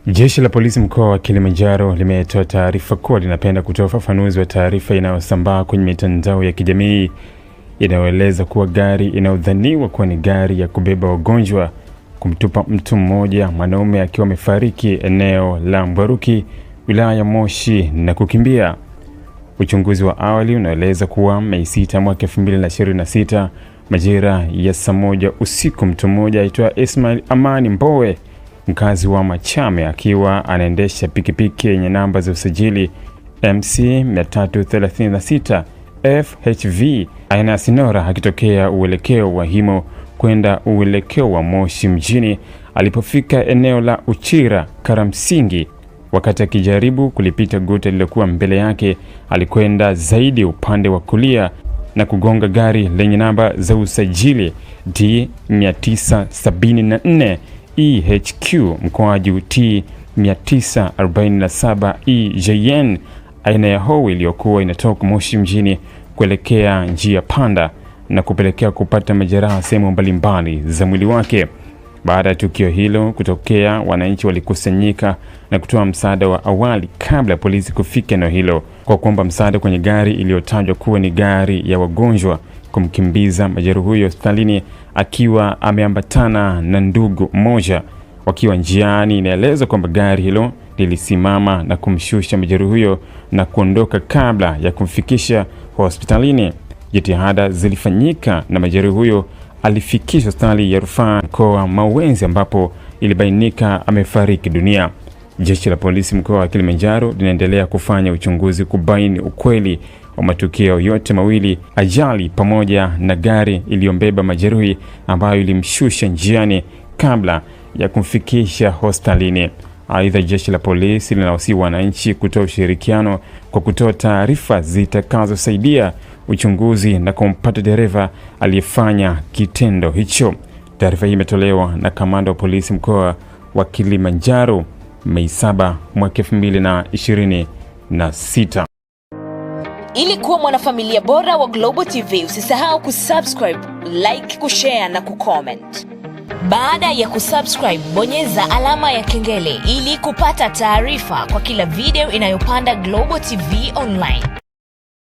Jeshi la polisi mkoa wa Kilimanjaro limetoa taarifa kuwa linapenda kutoa ufafanuzi wa taarifa inayosambaa kwenye mitandao ya kijamii inayoeleza kuwa gari inayodhaniwa kuwa ni gari ya kubeba wagonjwa kumtupa mtu mmoja mwanaume akiwa amefariki eneo la Mbwaruki, wilaya ya Moshi na kukimbia. Uchunguzi wa awali unaeleza kuwa Mei 6 mwaka 2026 majira ya saa 1 usiku mtu mmoja aitwa Ismail Amani Mbowe, mkazi wa Machame, akiwa anaendesha pikipiki yenye namba za usajili MC 336 FHV aina ya Sinora akitokea uelekeo wa Himo kwenda uelekeo wa Moshi mjini. Alipofika eneo la Uchira Karamsingi, wakati akijaribu kulipita guta lililokuwa mbele yake, alikwenda zaidi upande wa kulia na kugonga gari lenye namba za usajili D974 EHQ mkoaju T 947 EJN aina ya Howe iliyokuwa inatoka Moshi mjini kuelekea njia panda na kupelekea kupata majeraha sehemu mbalimbali za mwili wake. Baada ya tukio hilo kutokea, wananchi walikusanyika na kutoa msaada wa awali kabla ya polisi kufika eneo hilo kwa kuomba msaada kwenye gari iliyotajwa kuwa ni gari ya wagonjwa kumkimbiza majeruhi huyo hospitalini akiwa ameambatana na ndugu mmoja. Wakiwa njiani, inaelezwa kwamba gari hilo lilisimama na kumshusha majeruhi huyo na kuondoka kabla ya kumfikisha hospitalini. Jitihada zilifanyika na majeruhi huyo alifikishwa hospitali ya rufaa mkoa Mawenzi ambapo ilibainika amefariki dunia. Jeshi la polisi mkoa wa Kilimanjaro linaendelea kufanya uchunguzi kubaini ukweli wa matukio yote mawili, ajali pamoja na gari iliyombeba majeruhi ambayo ilimshusha njiani kabla ya kumfikisha hospitalini. Aidha, jeshi la polisi linawasihi wananchi kutoa ushirikiano kwa kutoa taarifa zitakazosaidia uchunguzi na kumpata dereva aliyefanya kitendo hicho. Taarifa hii imetolewa na kamanda wa polisi mkoa wa Kilimanjaro Mei 7 mwaka 2026. Ili kuwa mwanafamilia bora wa Global TV, usisahau kusubscribe, like, kushare na kucomment. Baada ya kusubscribe, bonyeza alama ya kengele ili kupata taarifa kwa kila video inayopanda Global TV Online.